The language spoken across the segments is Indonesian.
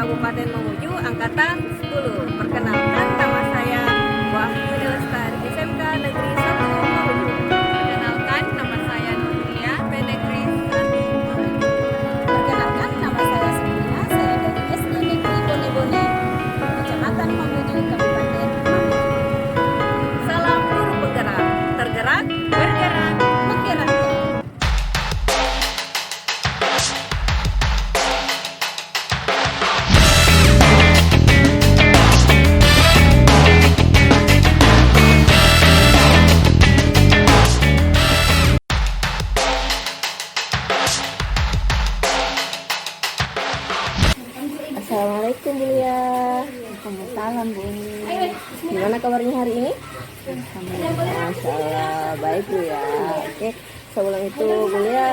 Kabupaten Mamuju Angkatan 10. Perkenalkan, nama saya Wahyu Lestari, SMK Negeri 1 Mamuju. Perkenalkan, nama saya Nuria, Negeri 1. Perkenalkan, nama saya Sabrina, saya dari SD Negeri Bone-Bone, Kecamatan Mamuju, Kabupaten Mamuju. Salam guru penggerak, tergerak, Bergerak. Menggerakkan. Assalamualaikum Bu Lia. Waalaikumsalam, Bu. Gimana kabarnya hari ini? Alhamdulillah. Masya Allah, baik Bu ya. Oke, sebelum itu Bu Lia,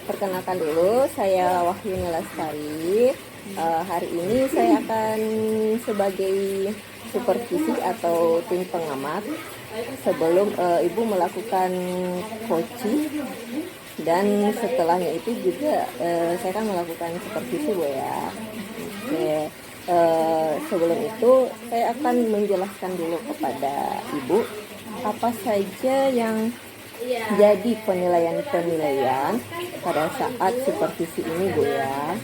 perkenalkan dulu, saya Wahyu Lestari. Hari ini saya akan sebagai supervisi atau tim pengamat sebelum Ibu melakukan coaching, dan setelahnya itu juga saya akan melakukan supervisi Bu ya. Oke, sebelum itu saya akan menjelaskan dulu kepada Ibu apa saja yang jadi penilaian-penilaian pada saat supervisi ini Bu ya.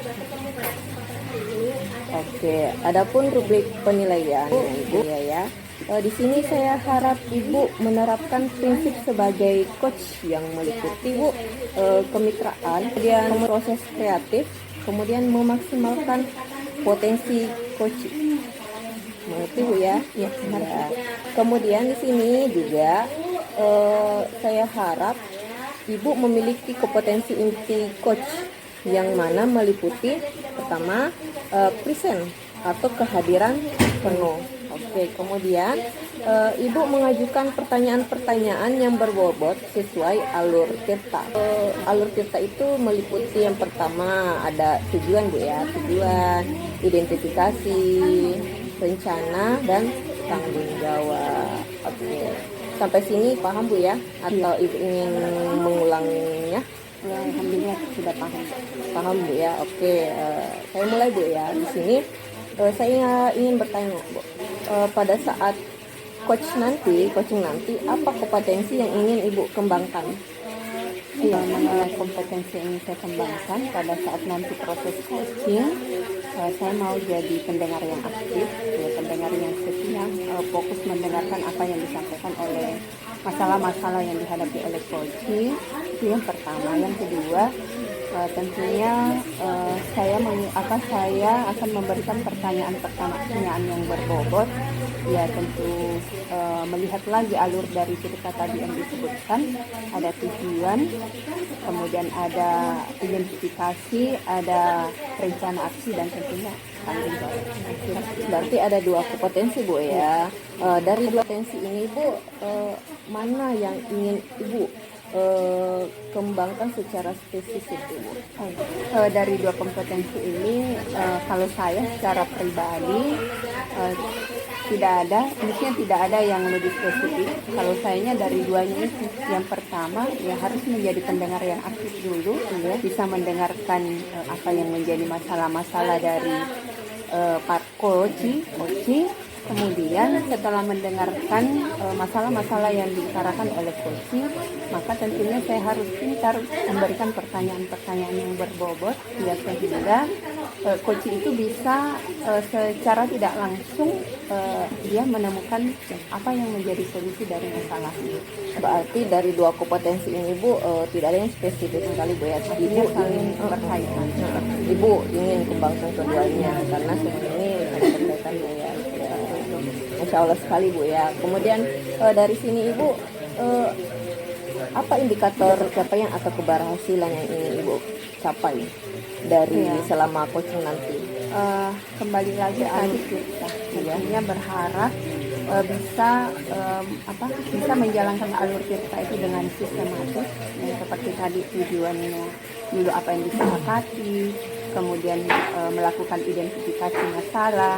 Oke, adapun rubrik penilaian Ibu ya. Di sini saya harap Ibu menerapkan prinsip sebagai coach yang meliputi Bu, kemitraan, kemudian proses kreatif, kemudian memaksimalkan potensi coaching. Mengerti Bu ya? Ya, benar. Ya. Kemudian di sini juga saya harap Ibu memiliki kompetensi inti coach yang mana meliputi pertama present atau kehadiran penuh. Oke, kemudian Ibu mengajukan pertanyaan-pertanyaan yang berbobot sesuai alur tirta. Alur tirta itu meliputi yang pertama ada tujuan Bu ya, tujuan, identifikasi, rencana, dan tanggung jawab. Oke, sampai sini paham Bu ya? Atau Ibu ingin mengulanginya? Ya, alhamdulillah sudah paham. Paham Bu ya? Oke, saya mulai Bu ya. Di sini saya ingin bertanya Bu, pada saat coaching nanti apa kompetensi yang ingin Ibu kembangkan? Ya, mengenai kompetensi yang saya kembangkan pada saat nanti proses coaching, saya mau jadi pendengar yang aktif, ya, pendengar yang setia, fokus mendengarkan apa yang disampaikan oleh masalah-masalah yang dihadapi oleh coaching. Itu yang pertama. Yang kedua, tentunya saya akan memberikan pertanyaan yang berbobot, ya tentu melihat lagi alur dari cerita tadi yang disebutkan, ada tujuan, kemudian ada identifikasi, ada rencana aksi, dan tentunya tanggung jawab. Berarti ada dua kompetensi Bu ya. Dari dua kompetensi ini Bu, mana yang ingin Ibu kembangkan secara spesifik Bu? Dari dua kompetensi ini, kalau saya secara pribadi tidak ada yang lebih spesifik. Kalau sayanya dari duanya itu, yang pertama ya harus menjadi pendengar yang aktif dulu, ya, bisa mendengarkan apa yang menjadi masalah-masalah dari coaching. Kemudian setelah mendengarkan masalah-masalah yang diutarakan oleh coaching, maka tentunya saya harus pintar memberikan pertanyaan-pertanyaan yang berbobot, ya, sehingga coaching itu bisa secara tidak langsung dia menemukan apa yang menjadi solusi dari masalah itu. Berarti dari dua kompetensi ini Bu, tidak ada yang spesifik sekali Bu ya. Ibu saling ingin berkaitan. Ibu ingin kembangkan keduanya karena semua ini saling berkaitan Bu ya. Masya Allah sekali Bu ya. Kemudian dari sini Ibu, apa indikator capaian atau keberhasilan yang ingin Ibu capai dari selama coaching nanti? Kembali lagi alur kita, tentunya berharap bisa menjalankan alur kita itu dengan sistematis, yang seperti tadi tujuannya dulu apa yang disepakati, kemudian melakukan identifikasi masalah,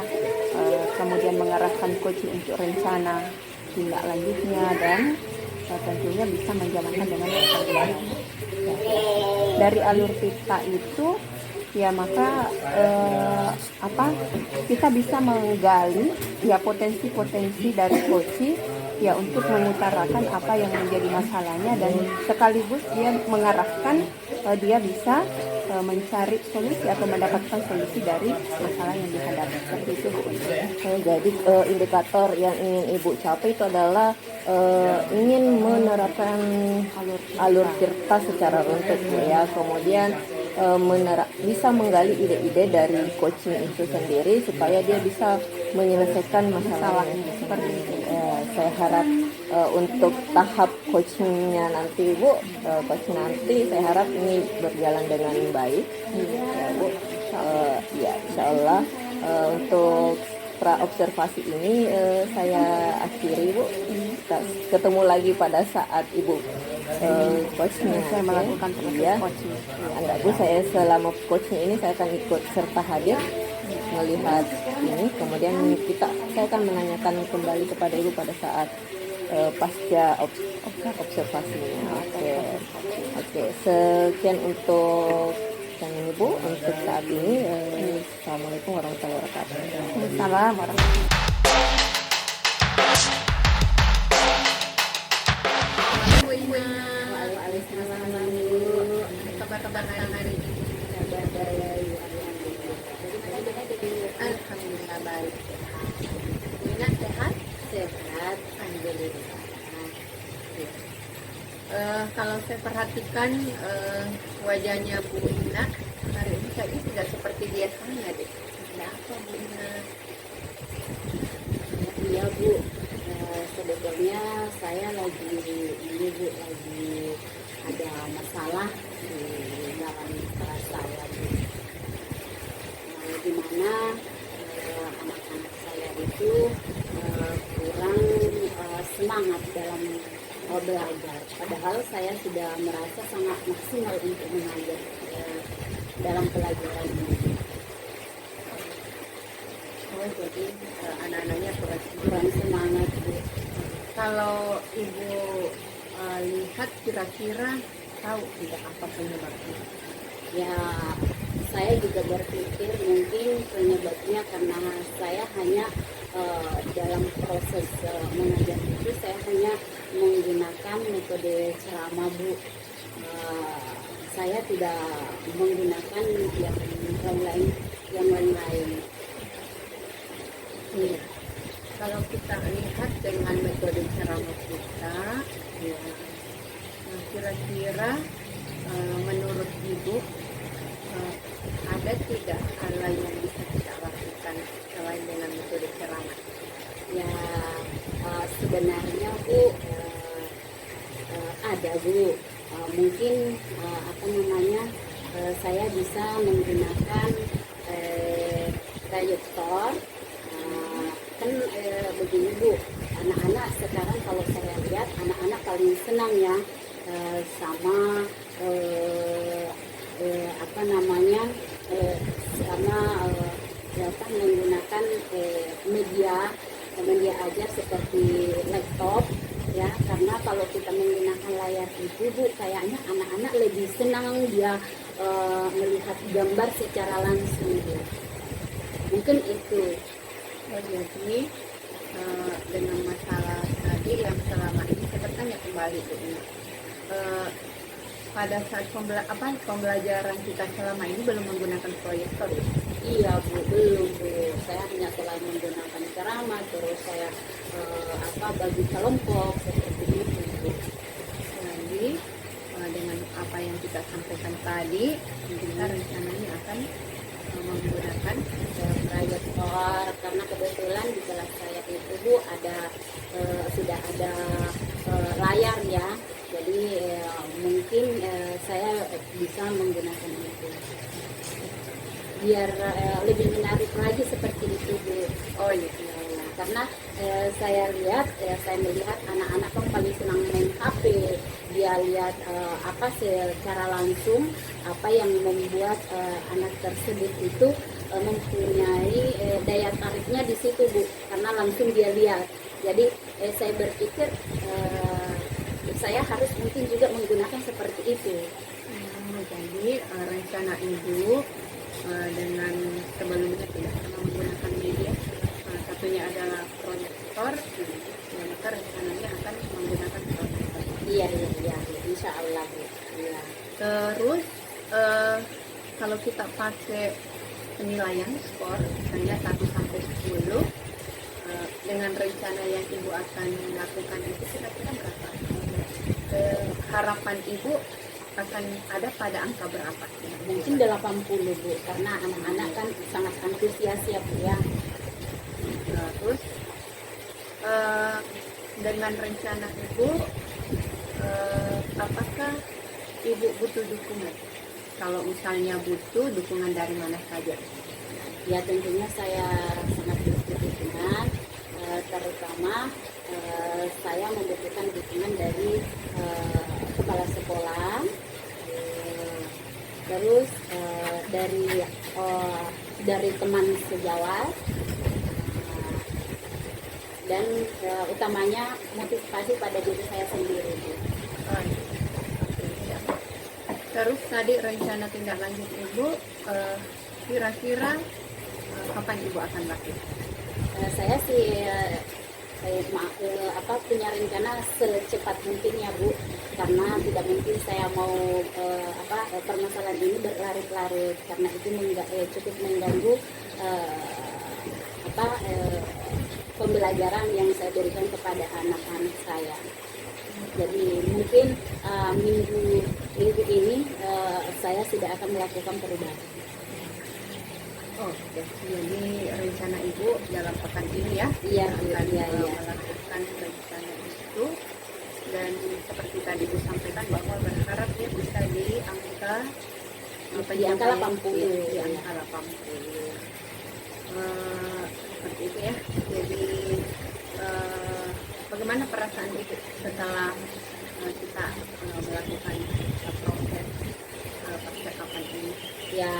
kemudian mengarahkan coaching untuk rencana tindak lanjutnya, dan tentunya bisa menjalankan dengan baik. Dari alur kita itu ya maka kita bisa menggali ya potensi-potensi dari coaching ya untuk mengutarakan apa yang menjadi masalahnya, dan sekaligus dia mengarahkan dia bisa mencari solusi atau mendapatkan solusi dari masalah yang dihadapi. Seperti itu, Bu. Jadi indikator yang ingin Ibu capai itu adalah ingin menerapkan alur cerita secara runtut ya. Kemudian bisa menggali ide-ide dari coaching itu sendiri supaya dia bisa menyelesaikan masalahnya seperti itu. Saya harap untuk tahap coachingnya nanti Bu, coaching nanti saya harap ini berjalan dengan baik ya Bu. Ya insya Allah untuk observasi ini saya akhiri Bu. Kita ketemu lagi pada saat Ibu coaching Saya melakukan proses ya. coaching. Anda Bu, saya selama coaching ini saya akan ikut serta hadir melihat ini, kemudian saya akan menanyakan kembali kepada Ibu pada saat pasca observasinya. Oke, sekian untuk channel Ibu untuk saat ini. Assalamualaikum warahmatullahi wabarakatuh. Salam warahmatullahi Kabar-kabar hari ini. Alhamdulillah baik. Ina sehat? Sehat, alhamdulillah. Kalau saya perhatikan wajahnya Bu Ina hari ini kayaknya tidak seperti biasanya deh. Ada apa Bu Ina? Iya Bu, sebetulnya saya lagi ini Bu, lagi ada masalah di dalam kelas saya Bu. Di mana anak-anak saya itu kurang semangat dalam belajar. Padahal saya sudah merasa sangat maksimal untuk mengajar dalam pelajaran ini. Jadi anak-anaknya Kurang semangat Bu. kalau Ibu lihat kira-kira tahu tidak apa penyebabnya? Ya, saya juga berpikir mungkin penyebabnya karena saya hanya dalam proses mengajar itu saya hanya menggunakan metode ceramah Bu. Saya tidak menggunakan yang lain-lain. Iya. Kalau kita lihat dengan metode ceramah kita, ya, kira-kira menurut Ibu ada tidak hal lain yang bisa kita lakukan selain dengan metode ceramah? Ya, sebenarnya Bu ada Bu. Mungkin saya bisa menggunakan proyektor. Kan begini Bu, anak-anak sekarang kalau saya lihat anak-anak paling senang ya sama menggunakan media aja seperti laptop ya, karena kalau kita menggunakan layar itu Bu, kayaknya anak-anak lebih senang dia melihat gambar secara langsung Bu. Mungkin itu. Jadi dengan masalah tadi yang selama ini saya bertanya kembali Bu Ina, pada saat pembelajaran kita selama ini belum menggunakan proyektor ya? Iya Bu, belum Bu. Saya hanya selain menggunakan ceramah, terus saya bagi kelompok seperti itu Bu. Jadi dengan apa yang kita sampaikan tadi, kita rencananya akan menggunakan proyektor karena kebetulan di kelas saya itu Bu sudah ada layar ya. Jadi mungkin saya bisa menggunakan itu biar lebih menarik lagi seperti itu Bu. oh iya. Karena saya melihat anak-anak kan paling senang main HP. Dia lihat secara langsung apa yang membuat anak tersebut itu mempunyai daya tariknya di situ Bu, karena langsung dia lihat. Jadi saya berpikir saya harus mungkin juga menggunakan seperti itu. Jadi rencana Ibu dengan sebelumnya tidak pernah menggunakan pakai penilaian skor misalnya 1 sampai 10. Dengan rencana yang ibu akan lakukan itu kira-kira berapa? Harapan ibu akan ada pada angka berapa? Mungkin 80 Bu, karena anak-anak kan sangat antusias ya Bu ya. Terus dengan rencana ibu, apakah ibu butuh dukungan? Kalau misalnya butuh dukungan dari mana saja? Ya tentunya saya sangat butuh dukungan, terutama saya membutuhkan dukungan dari kepala sekolah, terus dari teman sejawat, dan utamanya motivasi pada diri saya sendiri. Terus tadi rencana tindak lanjut ibu, kira-kira kapan ibu akan lakukan? Saya sih punya rencana secepat mungkin ya Bu, karena tidak mungkin saya mau permasalahan ini berlarut-larut, karena itu cukup mengganggu pembelajaran yang saya berikan kepada anak-anak saya. Jadi mungkin minggu ini saya sudah akan melakukan perubahan. Jadi rencana ibu dalam pekan ini ya, Iya, akan iya. melakukan rencana itu, dan seperti tadi ibu sampaikan bahwa berharap dia bisa di angka Di angka 80. Di angka 80. Seperti itu ya. Jadi bagaimana perasaan ibu setelah kita melakukan proses percakapan ini? Ya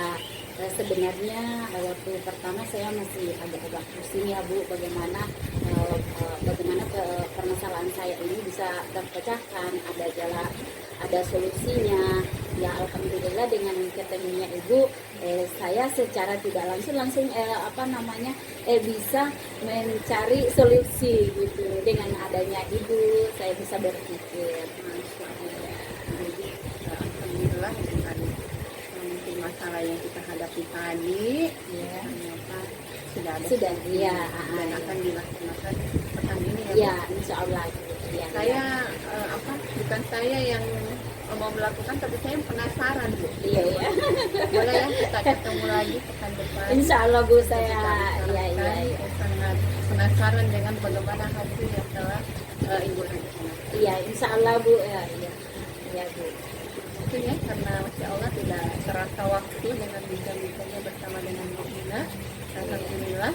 sebenarnya waktu pertama saya masih agak pusing ya Bu, bagaimana permasalahan saya ini bisa terpecahkan, ada solusinya. Ya alhamdulillah dengan ketemunya Ibu, saya secara tidak langsung bisa mencari solusi gitu. Dengan adanya Ibu saya bisa berpikir. Masya Allah. Jadi alhamdulillah dengan mungkin masalah yang kita hadapi tadi, Ya. ternyata sudah ada Sudah, solusinya, iya, dan akan dilaksanakan pekan ini ya. Ya insya Allah. Ya, Saya bukan saya yang mau melakukan, tapi saya penasaran Bu. Iya ya. Boleh ya kita ketemu lagi pekan depan. Insya Allah Bu, Kita saya bicarakan. ya. Saya sangat penasaran dengan bagaimana hasil yang telah ibu lakukan. Iya, insya Allah Bu. Ya Bu. Itu ya, karena Masya Allah tidak terasa waktu dengan bincang-bincangnya bersama dengan Bu Ina. Alhamdulillah.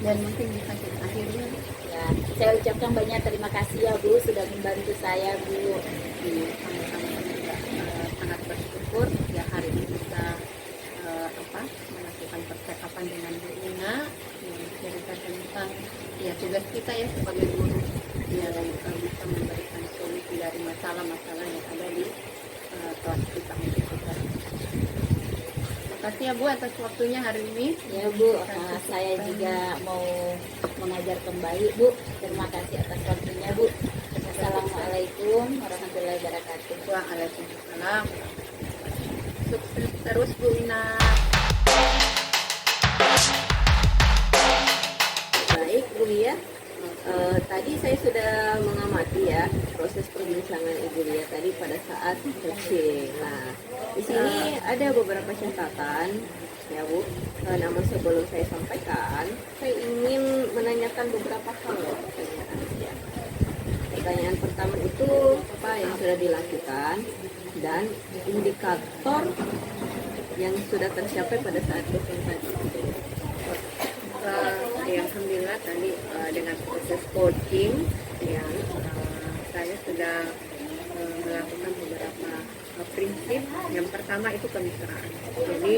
Dan mungkin bisa kita akhiri. Ya, saya ucapkan banyak terima kasih ya Bu, sudah membantu saya Bu. Sama-sama juga sangat bersyukur ya hari ini bisa melakukan percakapan dengan Bu Ina yang cerita tentang ya tugas kita ya sebagai guru yang bisa memberikan solusi dari masalah-masalah yang ada di kelas kita. Terima kasih ya Bu atas waktunya hari ini. Ya Bu, saya juga mau mengajar kembali Bu. Terima kasih atas waktunya Bu. Assalamualaikum warahmatullahi wabarakatuh. Waalaikumsalam. Sukses terus Bu Ina. Baik Bu Lia, tadi saya sudah mengamati ya proses perbincangan Ibu Lia tadi pada saat coaching. Nah, di sini ada beberapa catatan ya Bu. Namun sebelum saya sampaikan, saya ingin menanyakan beberapa hal ya, pertanyaan ya. Pertanyaan pertama itu apa yang sudah dilakukan dan indikator yang sudah tercapai pada saat coaching tadi. Alhamdulillah tadi dengan proses coaching ya, saya sudah melakukan beberapa prinsip. Yang pertama itu kemitraan. Jadi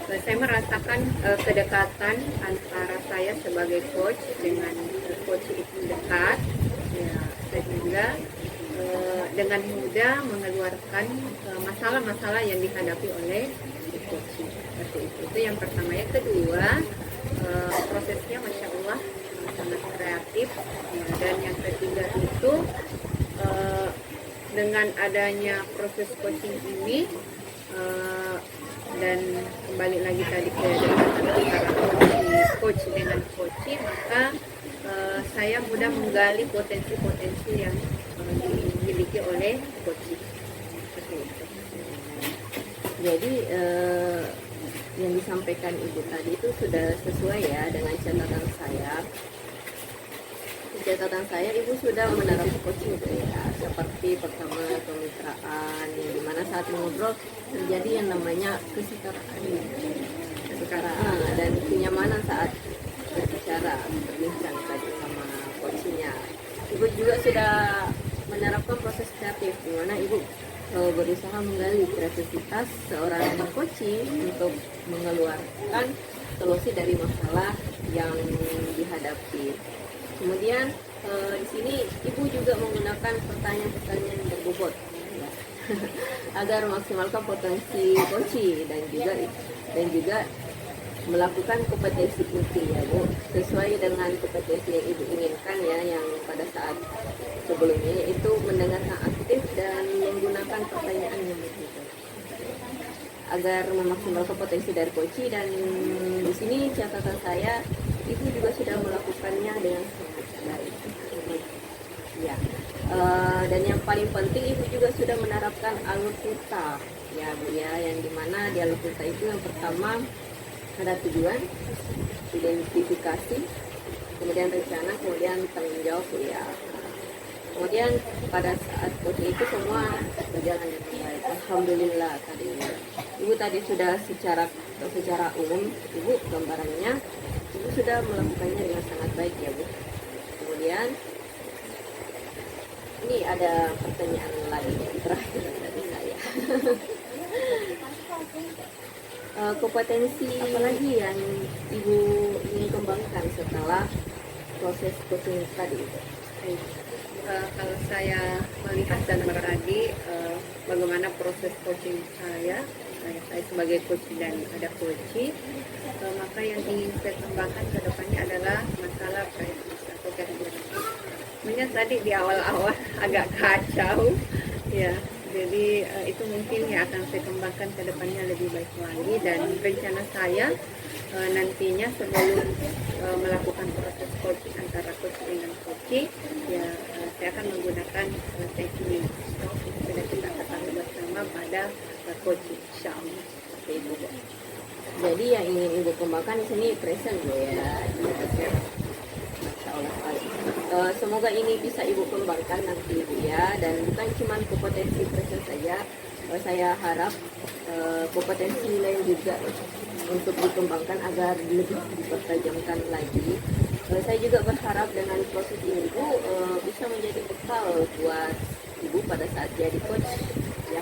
saya merasakan kedekatan antara saya sebagai coach dengan coach itu dekat ya, sehingga dengan mudah mengeluarkan masalah-masalah yang dihadapi oleh coach. Seperti itu yang pertama. Yang kedua, prosesnya Masya Allah sangat kreatif ya. Dan yang ketiga itu dengan adanya proses coaching ini dan kembali lagi tadi ke dekatan antara coach dengan coach, maka saya mudah menggali potensi-potensi yang dimiliki oleh coach. Seperti itu. Jadi yang disampaikan Ibu tadi itu sudah sesuai ya dengan catatan saya. Di catatan saya Ibu sudah menerapkan coaching ya, seperti pertama kemitraan, yang dimana saat mengobrol terjadi yang namanya kesetaraan dan kenyamanan saat berbicara, berbincang tadi sama coachnya. Ibu juga sudah menerapkan proses kreatif, di mana Ibu berusaha menggali kreativitas seorang coaching untuk mengeluarkan solusi dari masalah yang dihadapi. Kemudian di sini Ibu juga menggunakan pertanyaan-pertanyaan yang berbobot ya, agar memaksimalkan potensi coaching dan juga melakukan kompetensi inti ya Bu, sesuai dengan kompetensi yang Ibu inginkan ya, yang pada saat sebelumnya yaitu mendengarkan aktif dan menggunakan pertanyaan yang berbeda agar memaksimalkan potensi dari coaching. Dan di sini catatan saya, Ibu juga sudah melakukannya dengan sangat baik ya. Dan yang paling penting Ibu juga sudah menerapkan alur pita ya Bu ya, yang dimana di alur pita itu yang pertama ada tujuan, identifikasi, kemudian rencana, kemudian tanggung jawab ya. Kemudian pada saat coaching itu semua berjalan dengan baik. Alhamdulillah tadi. Ibu tadi sudah secara umum, Ibu gambarannya, Ibu sudah melakukannya dengan sangat baik ya Bu. Kemudian ini ada pertanyaan lagi terakhir dari saya. Kompetensi apa lagi yang Ibu ingin kembangkan setelah proses coaching tadi? Kalau saya melihat dan tadi bagaimana proses coaching saya sebagai coach dan ada coaching, maka yang ingin saya kembangkan ke depannya adalah masalah kreativitas atau kreativitas. Mungkin tadi di awal-awal agak kacau ya. Jadi itu mungkin yang akan saya kembangkan ke depannya lebih baik lagi, dan rencana saya nantinya sebelum melakukan proses coaching antara coach dengan coaching ya, saya akan menggunakan teknik sudah kita ketahui bersama pada coaching insyaallah seperti itu. Jadi yang ingin Ibu kembangkan di sini present Bu ya. Masya Allah. Semoga ini bisa Ibu kembangkan nanti Ibu ya, dan bukan cuma kompetensi present saja. Saya harap kompetensi lain juga untuk dikembangkan agar lebih dipertajamkan lagi. Saya juga berharap dengan proses ini Ibu bisa menjadi bekal buat Ibu pada saat jadi coach ya,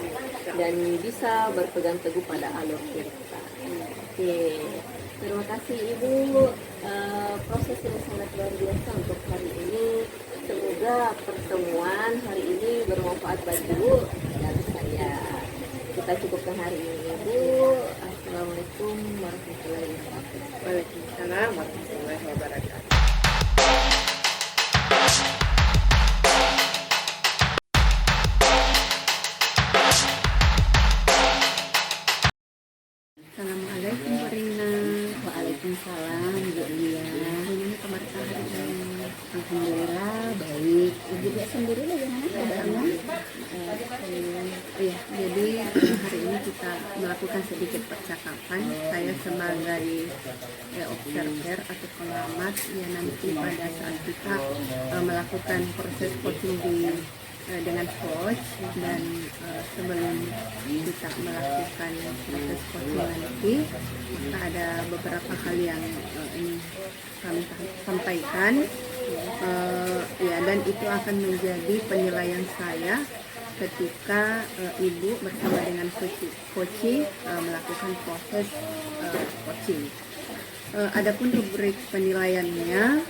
dan bisa berpegang teguh pada alur kita. Oke, terima kasih Ibu. Proses ini sangat luar biasa untuk hari ini. Semoga pertemuan hari ini bermanfaat bagi Ibu dan saya. Kita cukupkan hari ini Ibu. Assalamualaikum warahmatullahi wabarakatuh. Waalaikumsalam warahmatullahi wabarakatuh. Assalamualaikum Bu Rina. Waalaikumsalam Bu Lia. Ini kemarin hari ini. Alhamdulillah baik. Ibu Lia sendiri bagaimana keadaannya? Iya, jadi hari ini kita melakukan sedikit percakapan. Saya sebagai observer atau pengamat ya, nanti pada saat kita melakukan proses coaching dengan coach, dan sebelum kita melakukan proses coaching nanti, maka ada beberapa hal yang ini kami sampaikan ya, dan itu akan menjadi penilaian saya ketika Ibu bersama dengan coaching melakukan proses coaching. Adapun rubrik penilaiannya,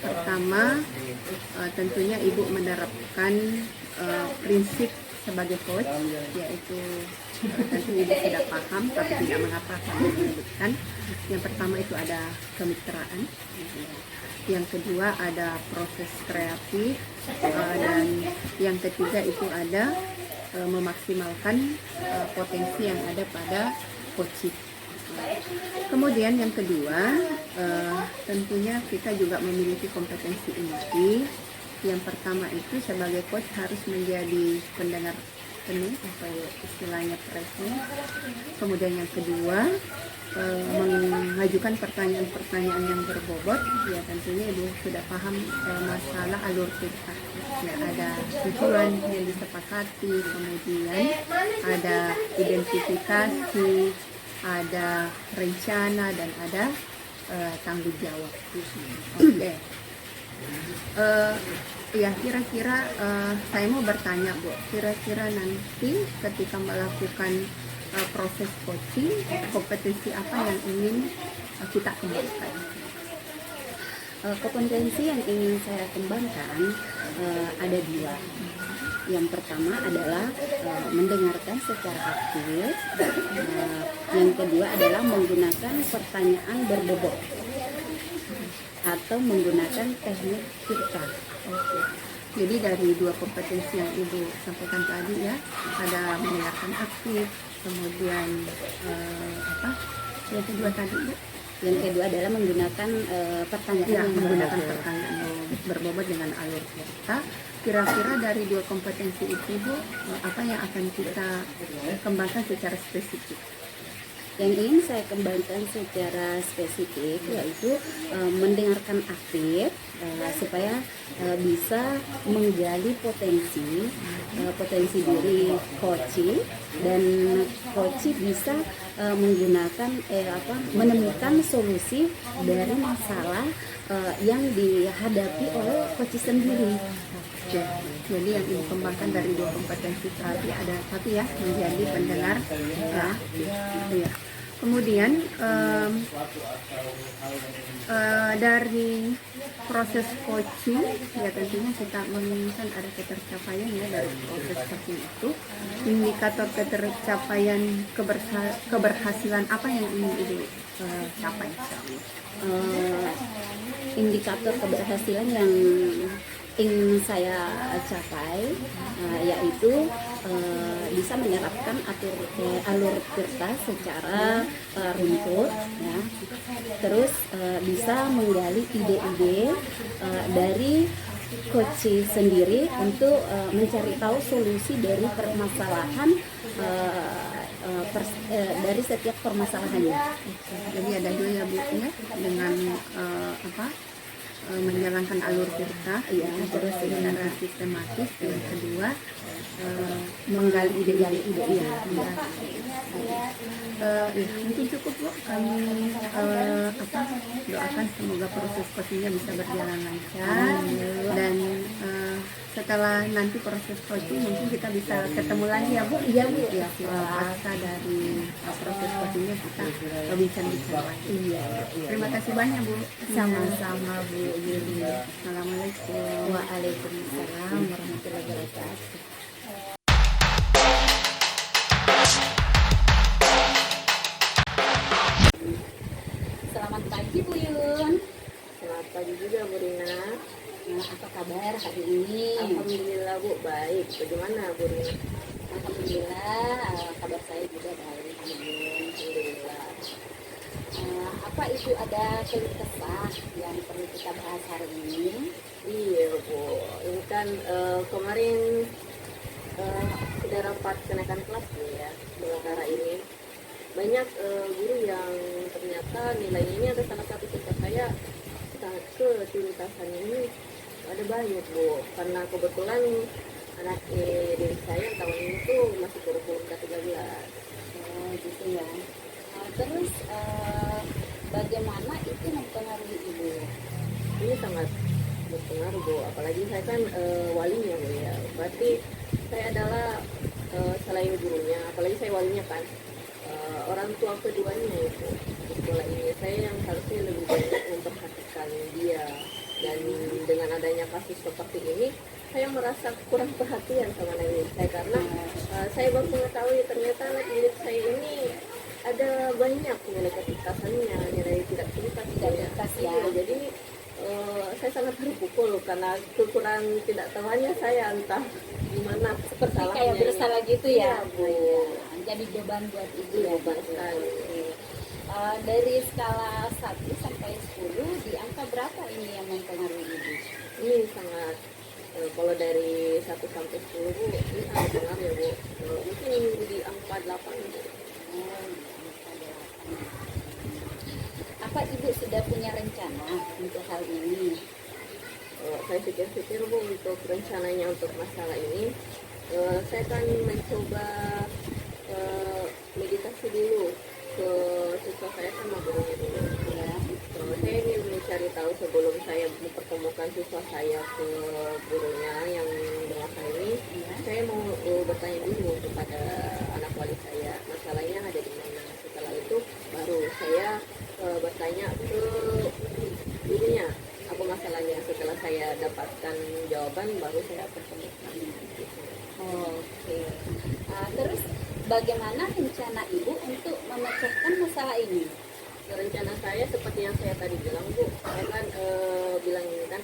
pertama tentunya Ibu menerapkan prinsip sebagai coach, yaitu tentu Ibu sudah paham, tapi tidak mengapa kami menyebutkan. Yang pertama itu ada kemitraan, yang kedua ada proses kreatif, dan yang ketiga itu ada memaksimalkan potensi yang ada pada coaching. Kemudian yang kedua, tentunya kita juga memiliki kompetensi inti. Yang pertama itu sebagai coach harus menjadi pendengar penuh atau istilahnya present. Kemudian yang kedua, mengajukan pertanyaan-pertanyaan yang berbobot. Ya tentunya Ibu sudah paham masalah alur cerita. Ya, ada tujuan yang disepakati, kemudian ada identifikasi, ada rencana, dan ada tanggung jawab. Oke. Ya kira-kira saya mau bertanya Bu, kira-kira nanti ketika melakukan proses coaching, kompetensi apa yang ingin kita kembangkan? Kompetensi yang ingin saya kembangkan ada dua. Yang pertama adalah mendengarkan secara aktif. Yang kedua adalah menggunakan pertanyaan berbobot atau menggunakan teknik kita. Oke. Jadi dari dua kompetensi yang Ibu sampaikan tadi ya, ada mendengarkan aktif, kemudian apa? Yang kedua tadi Bu? Yang kedua adalah menggunakan pertanyaan Ya, yang menggunakan berbobot. pertanyaan yang berbobot dengan alur cerita. Kira-kira dari dua kompetensi itu Bu, apa yang akan kita kembangkan secara spesifik? Yang ingin saya kembangkan secara spesifik yaitu mendengarkan aktif supaya bisa menggali potensi diri coach, dan coach bisa menemukan solusi dari masalah yang dihadapi oleh coach sendiri. Oke. Jadi yang Ibu kembangkan dari dua kompetensi tadi ada satu ya, menjadi pendengar ya. Iya. Kemudian dari proses coaching ya tentunya kita menginginkan ada ketercapaian ya dari proses coaching itu. Indikator ketercapaian keberhasilan apa yang ingin Ibu capai? Indikator keberhasilan yang ingin saya capai yaitu bisa menerapkan alur cerita secara runtut ya. Terus bisa menggali ide-ide dari coach sendiri untuk mencari tahu solusi dari permasalahan dari setiap permasalahannya. Jadi ada dua ya Bu ya, dengan menjalankan alur cerita ya, terus secara sistematis. Yang kedua menggali ide-ide ya. Mungkin cukup Bu, kami doakan semoga proses coachingnya bisa berjalan lancar, dan setelah nanti proses coaching mungkin kita bisa ketemu lagi ya Bu. Iya Bu. Ya, pasca dari proses coachingnya kita bincang-bincang lagi. Iya. Terima kasih banyak Bu. Sama-sama Bu Yuli. Assalamualaikum. Waalaikumsalam warahmatullahi wabarakatuh. Selamat pagi Bu Yun. Selamat pagi juga Bu Rina. Apa kabar hari ini? Alhamdulillah Bu, baik. Bagaimana Bu Rina? Alhamdulillah, kabar saya juga baik. Alhamdulillah. Apa itu ada keluh kesah yang perlu kita bahas hari ini? Iya Bu, ini kan kemarin sudah rapat kenaikan kelas nih ya, sementara ini banyak guru yang ternyata nilainya ini ada salah satu siswa saya ketuntasannya ini ada banyak Bu, karena kebetulan anak diri saya tahun ini tuh masih kurikulum K13. Oh gitu ya. Terus bagaimana itu mempengaruhi ibu? Ini sangat berpengaruh Bu, apalagi saya kan walinya Bu ya, berarti saya adalah selain gurunya, apalagi saya walinya kan, orang tua keduanya itu di sekolah ini. Saya yang harusnya lebih banyak memperhatikan dia, dan dengan adanya kasus seperti ini saya merasa kurang perhatian sama nilai saya, karena saya baru mengetahui ternyata milik saya ini ada banyak nilai ketuntasannya, nilai tidak tuntas ya. Jadi saya sangat terpukul karena kekurangan tidak tahuannya saya, entah gimana gimana Seperti kayak salahnya. bersalah gitu ya. Iya, Bu. Jadi beban buat ibu Iya, ya. beban sekali. Dari skala 1 sampai 10 di angka berapa ini yang mempengaruhi ibu? Ini sangat kalau dari 1 sampai 10 Bu, ini sangat pengaruh ya Bu. Mungkin di angka 8 Bu. Apa ibu sudah punya rencana untuk hal ini? Saya pikir-pikir Bu, untuk rencananya untuk masalah ini, saya akan mencoba meditasi dulu ke siswa saya sama gurunya dulu. Ya. Saya ingin mencari tahu sebelum saya mempertemukan siswa saya ke gurunya yang dewasa ini. Saya mau bertanya dulu kepada anak wali saya, masalahnya ada di mana. Setelah itu baru saya bertanya ke gurunya apa masalahnya. Setelah saya dapatkan jawaban, baru saya pertemukan. Oke. Terus bagaimana rencana ibu untuk memecahkan masalah ini? Rencana saya seperti yang saya tadi bilang Bu, saya kan bilang ini kan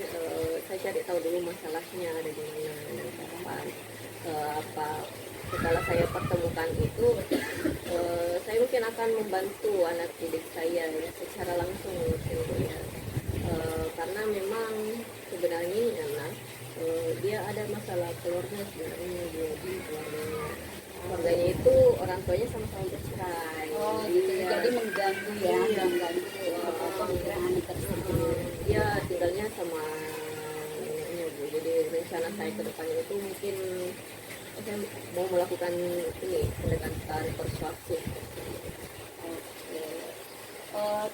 saya cari tahu dulu masalahnya ada di mana dan kapan apa. Setelah saya pertemukan itu, saya mungkin akan membantu anak didik saya ya, secara langsung mungkin Bu ya. Karena memang sebenarnya ini anak dia ada masalah keluarga sebenarnya Bu, di keluarganya itu orang tuanya sama-sama bercerai. Oh, gitu. Iya. Jadi mengganggu ya, Iya. mengganggu pemikiran anak tersebut. Dia tinggalnya sama neneknya Bu. Jadi rencana saya ke depannya itu mungkin saya mau melakukan ini pendekatan persuasif. Oke.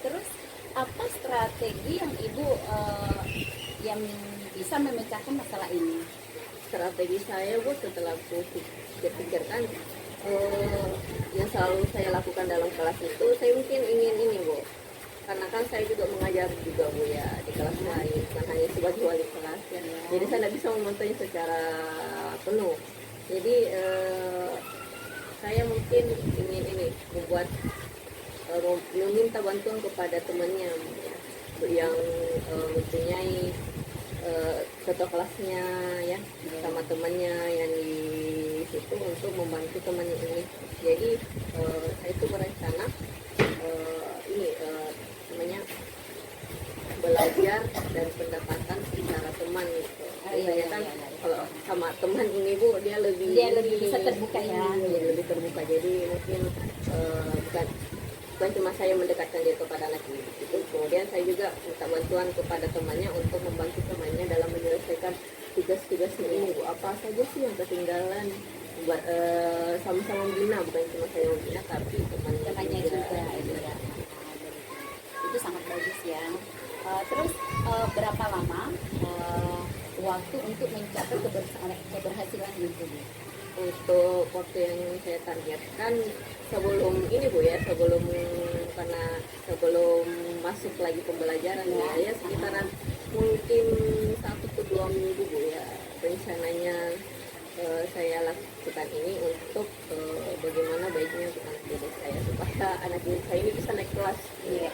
Terus apa strategi yang ibu yang bisa memecahkan masalah ini? Strategi saya Bu, setelah aku pikirkan yang selalu saya lakukan dalam kelas itu, saya mungkin ingin ini Bu, karena kan saya juga mengajar juga Bu ya di kelas lain, bukan hanya sebagai wali kelas ya. Jadi saya tidak bisa memantaunya secara penuh. Jadi saya mungkin ingin ini membuat meminta bantuan kepada temannya ya, yang mempunyai ketua kelasnya ya, sama temannya yang di situ untuk membantu temannya ini. Jadi saya itu berencana ini namanya belajar dan pendapatan secara teman gitu. Biasanya kan kalau sama teman ini Bu, dia lebih bisa terbuka ya. Iya, lebih terbuka. Jadi mungkin bukan cuma saya mendekatkan dia kepada anak ini itu, kemudian saya juga minta bantuan kepada temannya untuk membantu temannya dalam menyelesaikan tugas-tugasnya ini Bu. Apa saja sih yang ketinggalan, sama-sama membina, bukan cuma saya membina tapi Temannya juga Iya. ya. Itu sangat bagus ya. Terus berapa lama waktu untuk mencapai keberhasilan itu? Untuk waktu yang saya targetkan sebelum ini Bu ya, sebelum masuk lagi pembelajaran ya sekitaran mungkin 1 ke 2 minggu Bu ya, rencananya saya lakukan ini untuk bagaimana baiknya untuk anak didik saya supaya anak didik saya ini bisa naik kelas. Iya.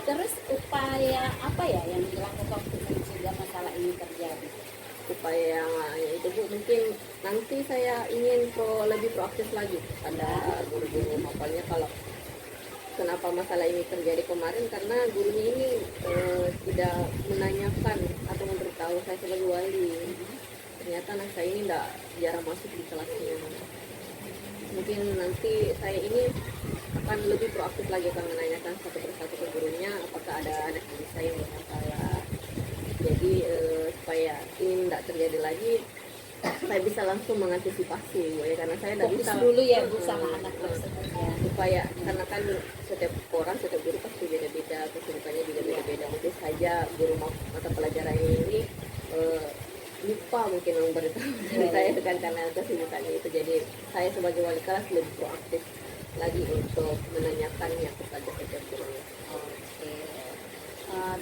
Terus upaya apa ya yang dilakukan untuk mencegah masalah ini terjadi? Upaya yang itu Bu, mungkin nanti saya ingin lebih proaktif lagi pada guru-guru. Makanya kalau kenapa masalah ini terjadi kemarin, karena gurunya ini tidak menanyakan atau memberitahu saya sebagai wali. Ternyata anak saya ini jarang masuk di kelasnya. Mungkin nanti saya ini akan lebih proaktif lagi, akan menanyakan satu persatu ke gurunya apakah ada anak didik saya yang bermasalah. Jadi supaya ini tidak terjadi lagi, saya bisa langsung mengantisipasi Bu ya, karena saya tidak Fokus bisa dulu ya Bu sama anak tersebut ya. supaya, karena kan setiap orang, setiap guru pasti beda-beda, kesibukannya juga beda-beda. Mungkin saja guru mata pelajaran ini lupa mungkin memberitahu saya dengan karena kesibukannya itu. Jadi saya sebagai wali kelas lebih proaktif lagi untuk menanyakannya kepada setiap guru. Oke.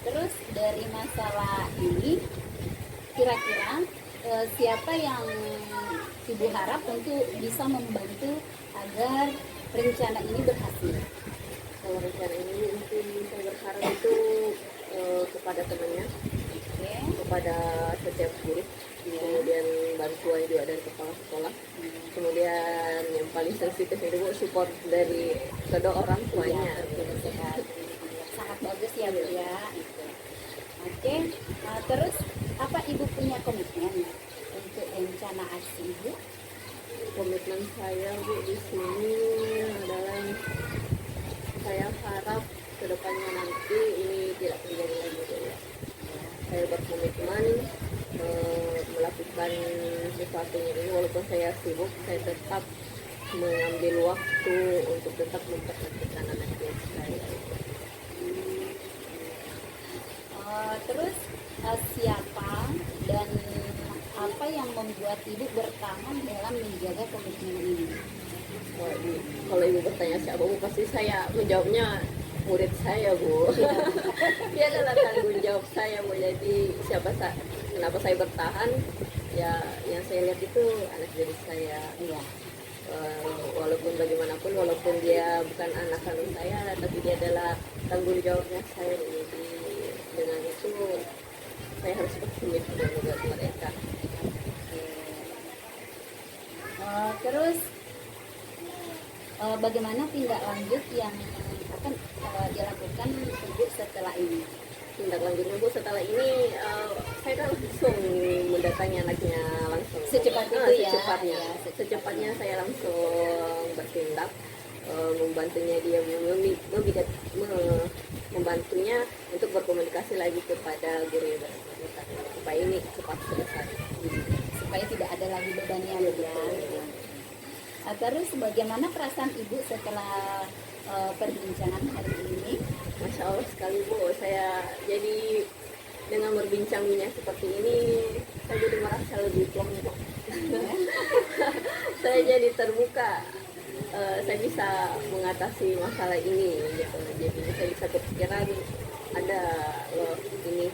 Terus dari masalah ini kira-kira siapa yang Ibu harap untuk bisa membantu agar rencana ini berhasil? Kalau rencana ini mungkin saya berharap itu kepada temannya, Oke. kepada setiap guru kemudian bantuan juga dari kepala sekolah, kemudian yang paling sensitif itu Bu, support dari kedua orang tuanya. Sangat bagus ya Bu ya. Itu. Oke, terus apa Ibu punya komitmen untuk rencana aksi Ibu? Komitmen saya Bu di sini adalah saya harap kedepannya nanti ini tidak terjadi lagi Bu ya. Saya berkomitmen melakukan sesuatunya ini walaupun saya sibuk, saya tetap mengambil waktu untuk tetap memperhatikan anak-anak saya. Terus siapa dan apa yang membuat Ibu bertahan dalam menjaga komitmen ini? Waduh, kalau Ibu bertanya siapa Bu, pasti saya menjawabnya murid saya Bu. Dia adalah tanggung jawab saya Bu. Jadi kenapa saya bertahan? Ya, yang saya lihat itu anak jadi saya. Iya. Walaupun bagaimanapun, walaupun dia bukan anak kandung saya, tapi dia adalah tanggung jawabnya saya. Jadi dengan itu saya harus berkomitmen buat mereka. Terus bagaimana tindak lanjut yang akan dilakukan Ibu setelah ini? Tindak lanjutnya Bu, setelah ini saya kan langsung mendatangi anaknya langsung. Secepat itu ya? Secepatnya, Ya, secepatnya saya langsung bertindak, membantunya dia membantunya untuk berkomunikasi lagi kepada guru yang bersangkutan supaya ini cepat selesai. Supaya tidak ada lagi bebannya ya. Terus bagaimana perasaan Ibu setelah perbincangan hari ini? Masya Allah sekali Bu, saya jadi dengan berbincangnya seperti ini, saya jadi merasa lebih plong. Saya jadi terbuka, saya bisa mengatasi masalah ini gitu. Jadi saya bisa kepikiran ada loh ini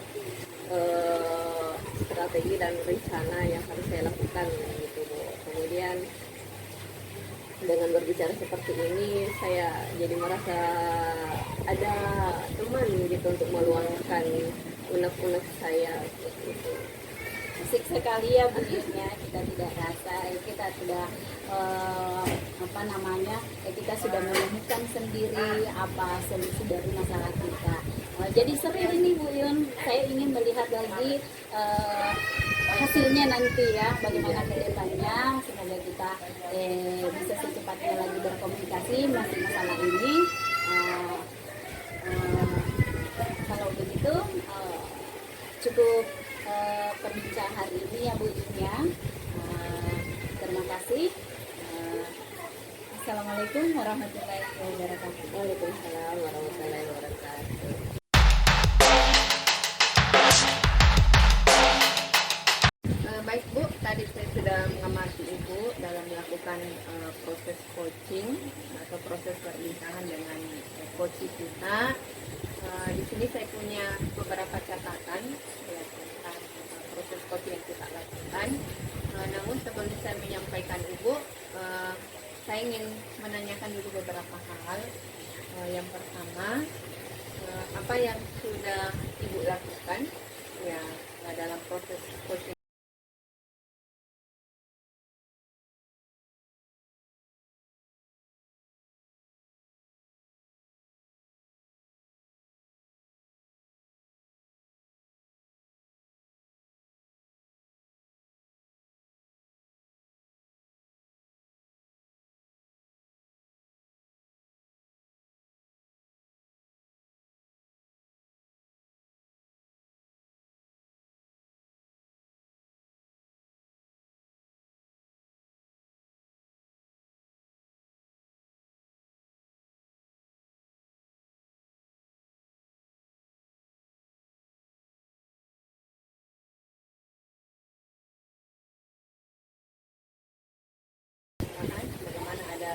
strategi dan rencana yang harus saya lakukan gitu Bu. Kemudian dengan berbicara seperti ini saya jadi merasa ada teman gitu untuk meluangkan unek-unek saya gitu. Asik sekali ya Bu ya, kita tidak rasa kita sudah kita sudah menemukan sendiri apa solusi dari masalah kita. Jadi seru ini Bu Yun, saya ingin melihat lagi hasilnya nanti ya, bagaimana ke depannya. Semoga kita bisa secepatnya lagi berkomunikasi masih masalah ini. Kalau begitu cukup perbincangan hari ini ya Bu Yun ya. Terima kasih. Assalamualaikum warahmatullahi wabarakatuh. Waalaikumsalam warahmatullahi wabarakatuh. Baik Bu, tadi saya sudah mengamati Ibu dalam melakukan proses coaching atau proses perbincangan dengan coach kita. Di sini saya punya beberapa catatan ya, tentang proses coaching yang kita lakukan. Namun sebelum saya menyampaikan Ibu, saya ingin menanyakan dulu beberapa hal. Yang pertama, apa yang sudah Ibu lakukan ya dalam proses coaching? Bagaimana ada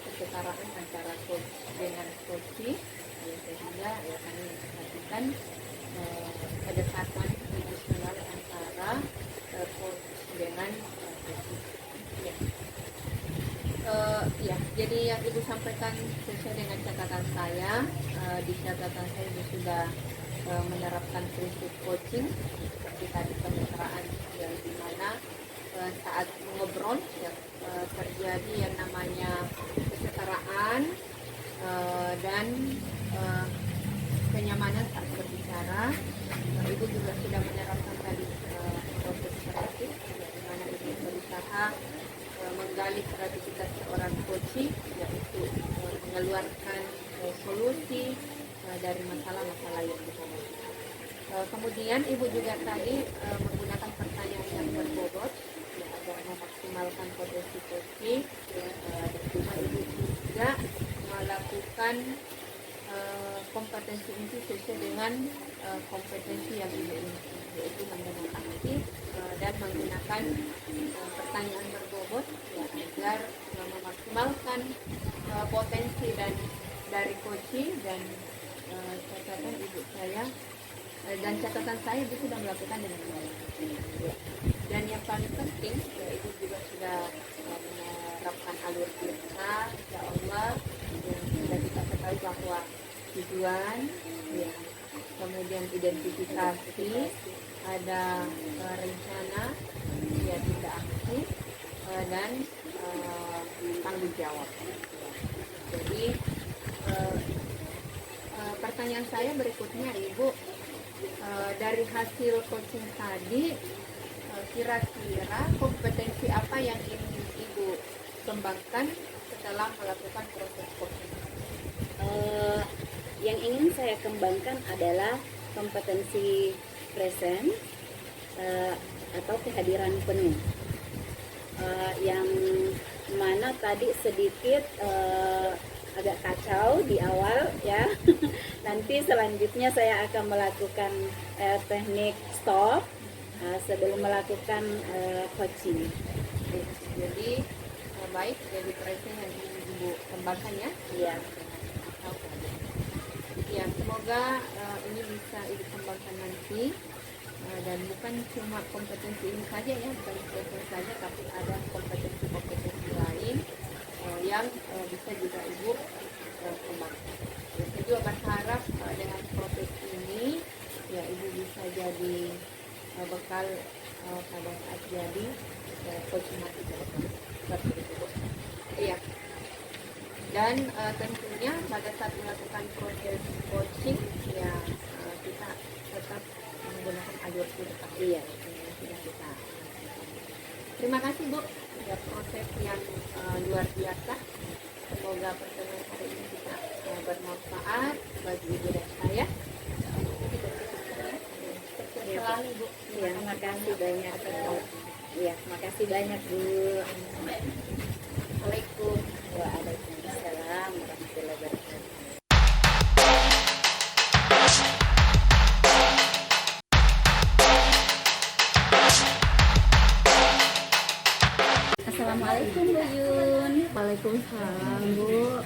kesetaraan antara coach dengan coachee sehingga ya kami memperhatikan kedekatan emosional antara coach dengan coachee. Ya, jadi yang Ibu sampaikan sesuai dengan catatan saya. Di catatan saya Ibu sudah menerapkan prinsip coaching seperti tadi kemitraan, yang dimana saat ngobrol ya, terjadi yang namanya kesetaraan dan kenyamanan saat berbicara. Ibu juga sudah menerapkan tadi proses kreatif, di mana ibu berusaha menggali kreativitas seorang coach, yaitu mengeluarkan solusi dari masalah-masalah yang dihadapi. Kemudian ibu juga tadi menggunakan pertanyaan yang berbobot ya, agar memaksimalkan potensi coaching. Dan ibu juga melakukan kompetensi inti sesuai dengan kompetensi yang ibu miliki, yaitu mendengar aktif dan menggunakan pertanyaan berbobot ya, agar memaksimalkan potensi dan dari coaching. Dan catatan ibu saya dan catatan saya ibu sudah melakukan dengan baik. Dan yang paling penting ya, ibu juga sudah menerapkan alur kita, insya Allah yang sudah kita ketahui bahwa tujuan ya, kemudian identifikasi, ada rencana ya, tidak aktif dan tanggung jawab. Jadi pertanyaan saya berikutnya ibu, dari hasil coaching tadi kira-kira kompetensi apa yang ingin ibu kembangkan setelah melakukan proses coaching? Yang ingin saya kembangkan adalah kompetensi present atau kehadiran penuh, yang mana tadi sedikit agak kacau di awal ya. Nanti selanjutnya saya akan melakukan teknik stop sebelum melakukan coaching. Jadi baik, jadi present yang ingin ibu kembangkan ya. Iya. Ya, semoga ini bisa ibu kembangkan nanti, dan bukan cuma kompetensi ini saja ya, bukan kompetensi saja, tapi ada kompetensi-kompetensi lain yang bisa juga ibu kembangkan. Saya juga berharap dengan proses ini ya ibu bisa jadi bekal pada saat jadi coach mati ke depan. Seperti itu. Iya. Dan tentunya pada saat melakukan proses coaching ya kita tetap menggunakan alur kita. Iya, yang sudah kita. Terima kasih Bu, ya proses yang luar biasa. Semoga pertemuan hari ini bisa bermanfaat bagi ibu dan saya. Selalu Bu. Ya, makasih banyak. Ya, makasih banyak Bu. Assalamualaikum. Waalaikumsalam warahmatullahi wabarakatuh. Assalamualaikum Bu Yun. Waalaikumsalam Bu.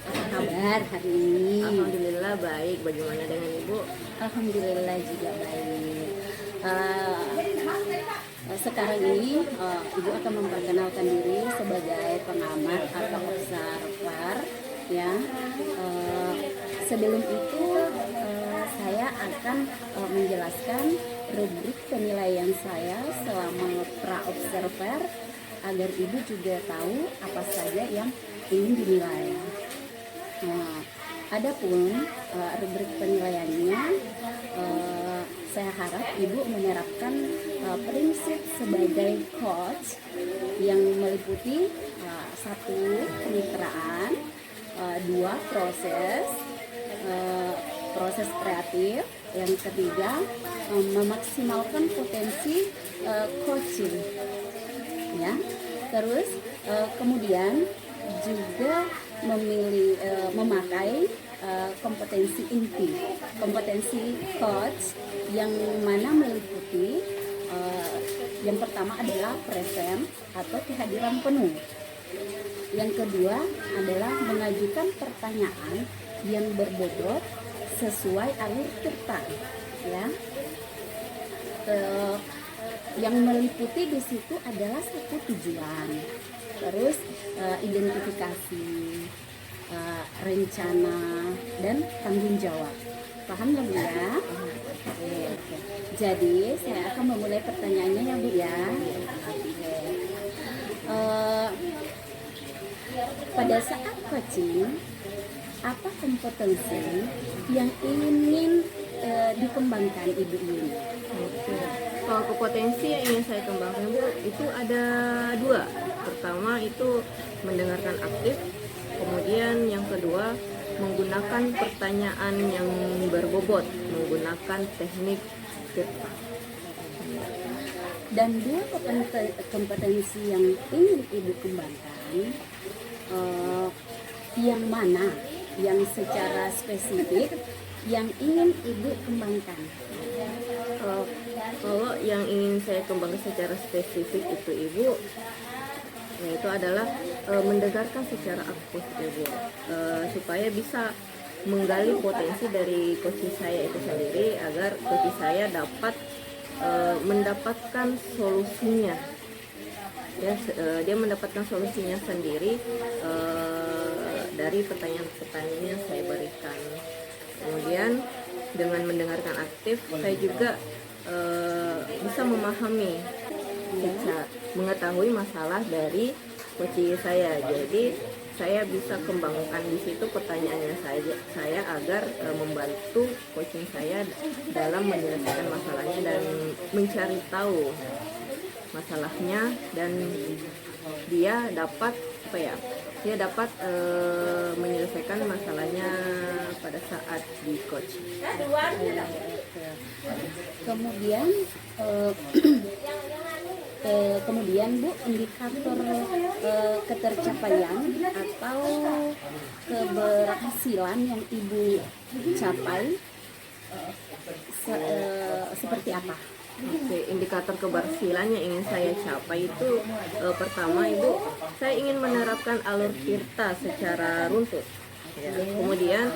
Apa kabar hari ini? Alhamdulillah baik. Bagaimana dengan Ibu? Alhamdulillah juga baik. Sekarang ini Ibu akan memperkenalkan diri sebagai pengamat atau observer ya. Sebelum itu saya akan menjelaskan rubrik penilaian saya selama pra-observer agar Ibu juga tahu apa saja yang ingin dinilai. Adapun rubrik penilaiannya, saya harap Ibu menerapkan prinsip sebagai coach yang meliputi 1. Kemitraan, 2. Proses kreatif, yang ketiga memaksimalkan potensi coaching ya. Terus kemudian juga memakai kompetensi inti, kompetensi coach yang mana meliputi yang pertama adalah present atau kehadiran penuh. Yang kedua adalah mengajukan pertanyaan yang berbobot sesuai alur cerita ya. Yang meliputi di situ adalah 1. Tujuan, terus identifikasi, rencana dan tanggung jawab. Paham ya Bu ya? Oke. Jadi saya akan memulai pertanyaannya ya Bu ya. Oke. Eh, pada saat coaching, apa kompetensi yang ingin dikembangkan Ibu Yuni? Oke. Kalau kompetensi yang ingin saya kembangkan Bu, itu ada dua. Pertama itu mendengarkan aktif, kemudian yang kedua menggunakan pertanyaan yang berbobot, menggunakan teknik FIRTA. Dan dua kompetensi yang ingin Ibu kembangkan, yang mana yang secara spesifik yang ingin Ibu kembangkan? Kalau yang ingin saya kembangkan secara spesifik itu Ibu, yaitu adalah mendengarkan secara aktif Ibu, supaya bisa menggali potensi dari coaching saya itu sendiri agar coaching saya dapat mendapatkan solusinya. Ya, dia mendapatkan solusinya sendiri dari pertanyaan-pertanyaan yang saya berikan. Kemudian dengan mendengarkan aktif, saya juga bisa memahami, bisa mengetahui masalah dari coaching saya. Jadi saya bisa kembangkan di situ pertanyaannya saya agar membantu coaching saya dalam menyelesaikan masalahnya dan mencari tahu masalahnya, dan dia dapat menyelesaikan masalahnya pada saat di coach. Kemudian Bu, indikator ketercapaian atau keberhasilan yang Ibu capai seperti apa? Oke, indikator keberhasilan yang ingin saya capai itu pertama Ibu, saya ingin menerapkan alur FIRTA secara runtut. Ya. Kemudian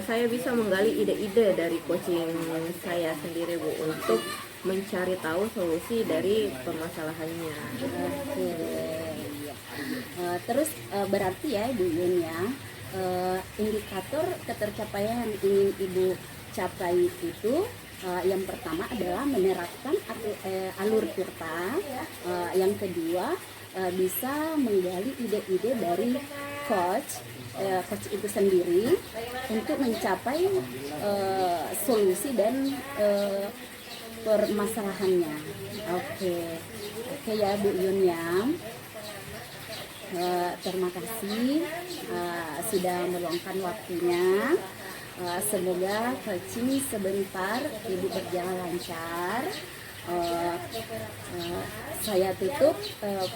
saya bisa menggali ide-ide dari coaching saya sendiri Bu untuk mencari tahu solusi dari permasalahannya. Oke. Terus berarti ya Ibu Yun ya, indikator ketercapaian yang ingin Ibu capai itu yang pertama adalah menerapkan alur FIRTA, yang kedua bisa menggali ide-ide dari coach itu sendiri untuk mencapai solusi dan permasalahannya. Oke ya Bu Yun ya. Terima kasih sudah meluangkan waktunya. Semoga coaching sebentar Ibu berjalan lancar. Saya tutup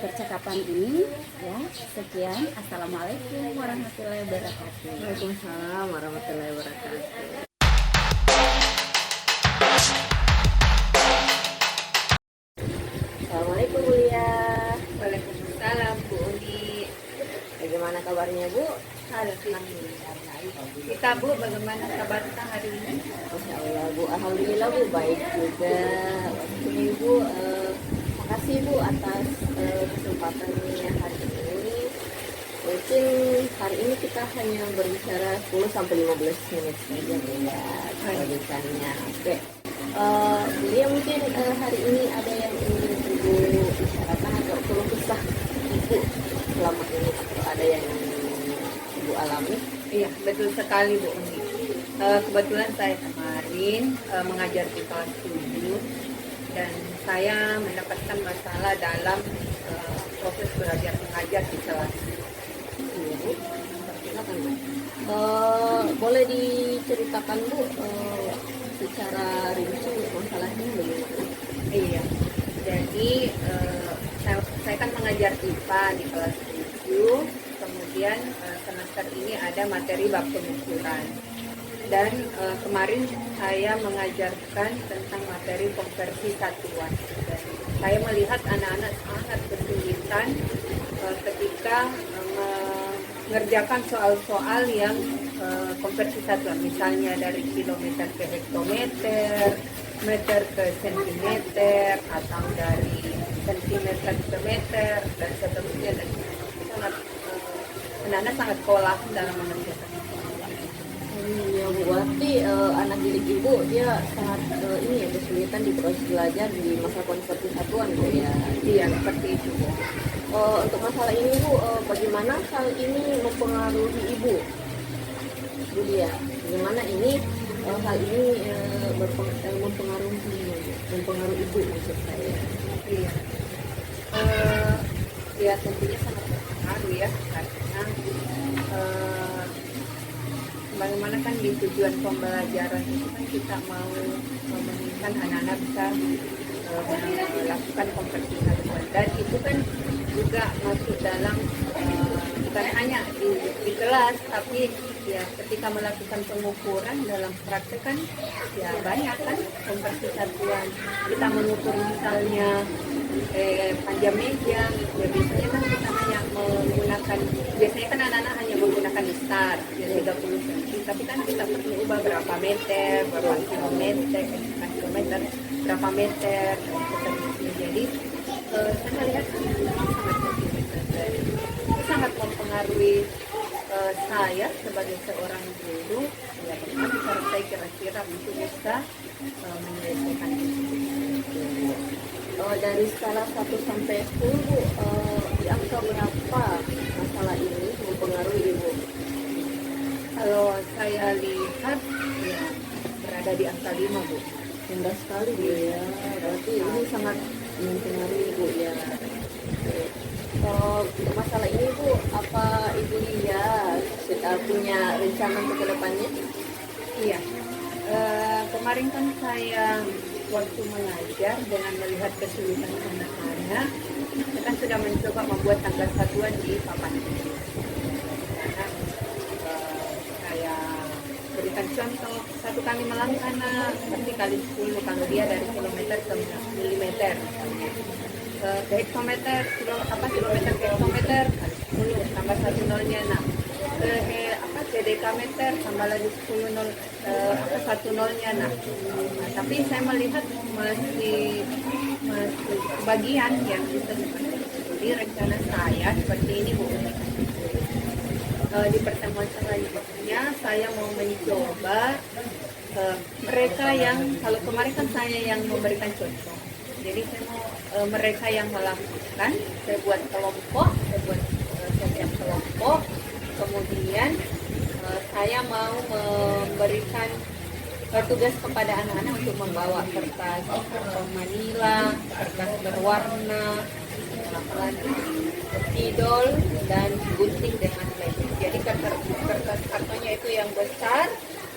percakapan ini ya. Sekian, assalamualaikum warahmatullahi wabarakatuh. Waalaikumsalam warahmatullahi wabarakatuh. Assalamualaikum Bu Lia. Waalaikumsalam Bu Uni. Bagaimana kabarnya Bu? Alhamdulillah baik. Kita Bu, bagaimana kabar kita hari ini? Masya Allah Bu, alhamdulillah Bu, baik juga. Oke Bu, makasih Bu atas kesempatannya hari ini. Mungkin hari ini kita hanya berbicara 10-15 menit saja Bu ya, perbincangannya. Oke. Beliau mungkin hari ini ada yang ingin Ibu bicarakan atau keluh kesah Ibu selama ini, atau ada yang Ibu alami? Iya, betul sekali Bu Uni. Kebetulan saya kemarin mengajar di kelas 7 dan saya mendapatkan masalah dalam proses belajar mengajar di kelas. Bu, silakan Bu. Boleh diceritakan Bu secara rinci masalahnya bagaimana? Iya, jadi saya kan mengajar IPA di kelas 7, kemudian semester ini ada materi bab pengukuran. Dan kemarin saya mengajarkan tentang materi konversi satuan. Dan saya melihat anak-anak sangat kesulitan ketika mengerjakan soal-soal yang konversi satuan, misalnya dari kilometer ke hektometer, meter ke sentimeter, atau dari sentimeter ke meter, dan seterusnya. Dan sangat anak-anak sangat kewalahan dalam mengerjakan soal. Ya Bu, berarti anak didik Ibu dia sangat ini ya kesulitan di proses belajar di masa konsep kesatuan Bu ya. Iya, seperti itu. Untuk masalah ini Bu, bagaimana hal ini mempengaruhi Ibu? Bu Dia, bagaimana ini hal ini mempengaruhi Ibu maksud saya? Iya. Ya tentunya sangat berpengaruh ya, karena bagaimana kan di tujuan pembelajaran itu kan kita mau menginginkan anak-anak bisa melakukan kompetisi haluan, dan itu kan juga masuk dalam bukan hanya di kelas, tapi ya ketika melakukan pengukuran dalam praktek kan ya banyak kan kompetisi satuan. Kita mengukur misalnya panjang meja, ya biasanya kan kita hanya menggunakan, biasanya kan anak-anak hanya menggunakan star ya 30 cm, tapi kan kita perlu ubah berapa meter, berapa kilometer, bukan kilometer, berapa meter kompetisinya. Jadi saya melihat ini sangat penting, sangat mempengaruhi saya sebagai seorang guru, ya bagaimana cara saya kira-kira untuk bisa menyelesaikan itu. Dari skala 1 sampai 10 Bu, di angka berapa masalah ini mempengaruhi Ibu? Kalau saya lihat ya berada di angka 5 Bu. Rendah sekali Bu ya, berarti ini sangat mempengaruhi Ibu ya. Untuk masalah ini Bu, apa Ibu Lia sudah punya rencana untuk kedepannya? Iya. Kemarin kan saya waktu mengajar dengan melihat kesulitan anak-anak, saya kan sudah mencoba membuat tanggal satuan di papan. Karena saya berikan contoh, satu kali melangkah anak, berarti kali 10, kalau dia dari kilometer ke milimeter. Ke hektometer, kilometer ke hektometer, kali 10, tambah 1 nolnya 6. Ke dekameter, tambah lagi 10 nol, 1 nolnya. Nah, tapi saya melihat masih bagian yang bisa dipakai. Jadi rencana saya seperti ini Bu. Di pertemuan selanjutnya saya mau mencoba mereka yang, kalau kemarin kan saya yang memberikan contoh, jadi saya mau mereka yang melakukan, saya buat kelompok, saya buat setiap kelompok, kemudian saya mau memberikan tugas kepada anak-anak untuk membawa kertas manila, kertas berwarna, spidol, dan gunting dengan lem. Jadi kertas kartonnya itu yang besar,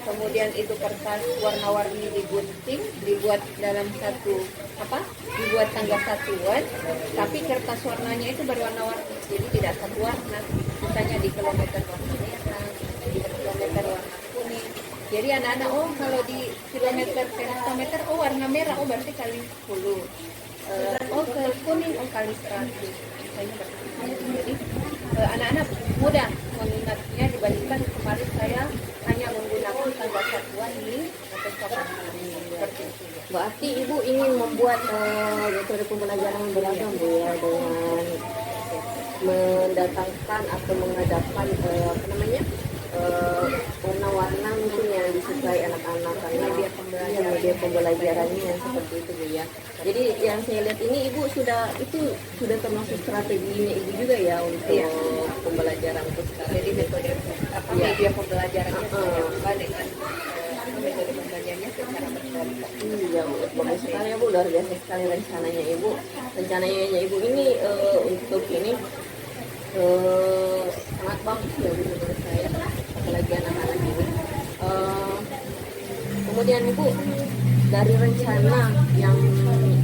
kemudian itu kertas warna-warni digunting, dibuat dalam dibuat tangga satuan, tapi kertas warnanya itu berwarna-warni, jadi tidak satu warna. Misalnya di kilometer warna merah, di kilometer warna kuning. Jadi anak-anak, oh kalau di kilometer ke hektometer, oh warna merah, oh berarti kali 10. Oh ke kuning, oh kali 100. Misalnya jadi anak-anak mudah mengingatnya dibandingkan kemarin saya hanya menggunakan tangga satuan ini atau papan seperti itu. Berarti Ibu ingin membuat metode pembelajaran yang beragam Bu ya, dengan mendatangkan atau menghadapkan warna-warna mungkin yang disukai anak-anak karena media pembelajarannya yang seperti itu Bu ya. Jadi yang saya lihat ini Ibu sudah termasuk strateginya Ibu juga ya untuk pembelajaran untuk sekarang. Jadi metode media pembelajarannya saya ubah dengan metode pembelajarannya secara berkelompok. Iya Bu, bagus sekali ya Bu, luar biasa sekali rencananya Ibu. Rencananya Ibu ini untuk ini sangat bagus ya Bu menurut saya, apalagi anak-anak ini. Kemudian Ibu, dari rencana yang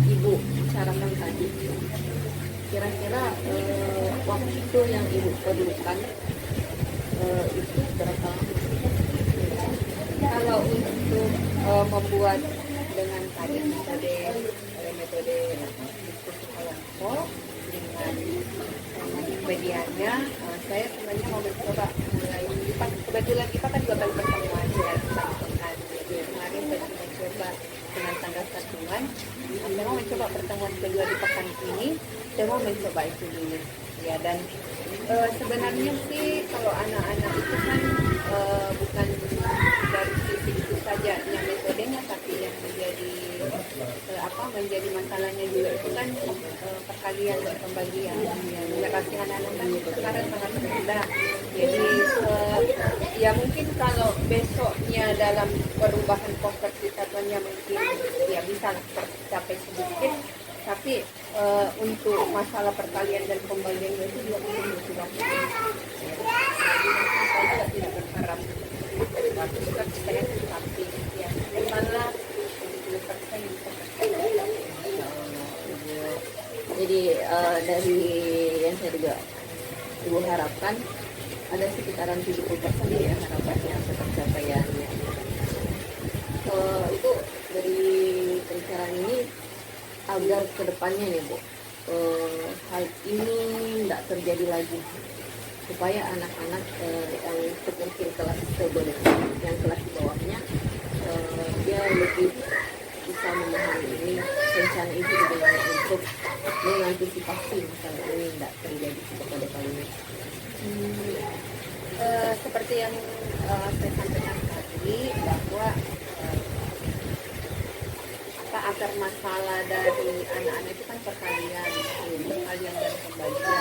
Ibu bicarakan tadi, kira-kira waktu yang Ibu perlukan itu berapa? Kalau untuk membuat dengan tadi metode diskusi kelompok dengan medianya, saya sebenarnya mau mencoba mulai kebetulan kita kan 2 kali pertemuan ya, jadi kemarin saya mencoba dengan tangga satuan, saya mau mencoba pertemuan kedua di pekan ini, saya mau mencoba itu dulu ya. Dan sebenarnya sih kalau anak-anak itu kan bukan menjadi masalahnya juga itu kan perkalian dan pembagian. Ya, generasi anak-anak kan sekarang sangat rendah. Jadi ya mungkin kalau besoknya dalam perubahan konversi satuannya mungkin ya bisa tercapai sedikit, tapi untuk masalah perkalian dan pembagiannya itu juga mungkin butuh waktu. Saya tidak berharap waktu tapi saya tapi ya malah 70% bisa tercapai. Jadi dari yang saya juga Ibu harapkan ada sekitaran 70% ya harapannya untuk pencapaiannya. Itu dari pembicaraan ini agar kedepannya nih Bu, hal ini tidak terjadi lagi supaya anak-anak yang mungkin kelas sebelumnya, yang kelas di bawahnya dia lebih bisa memahami ini rencana ibu bagaimana untuk mengantisipasi masalah ini tidak terjadi kepada kalian. Seperti yang saya sampaikan tadi bahwa akar masalah dari anak-anak itu kan perkalian dan pembagian.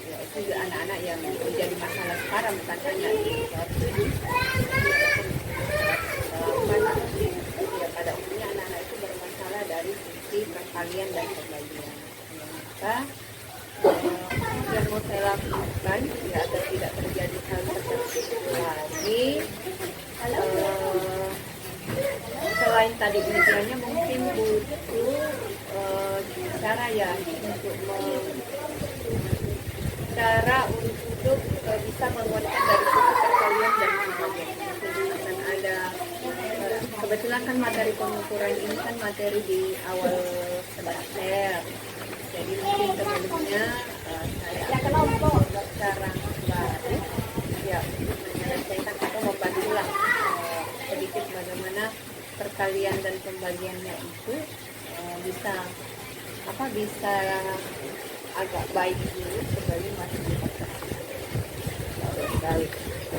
Ya, itu juga anak-anak yang menjadi masalah sekarang bukan hanya di kelas 7. Ya, pada umumnya anak-anak itu bermasalah dari sisi perkalian dan pembagian. Maka yang mau saya lakukan ya agar tidak terjadi hal seperti itu lagi, selain tadi ujiannya mungkin butuh cara ya untuk cara untuk bisa menguatkan dari sisi perkalian dan pembagian. Dan ada kebetulan kan materi pengukuran ini kan materi di awal semester. Jadi mungkin sebelumnya saya akan membuat cara baru ya menyelesaikan atau membantulah sedikit bagaimana perkalian dan pembagiannya itu bisa agak baik dulu sebelum masih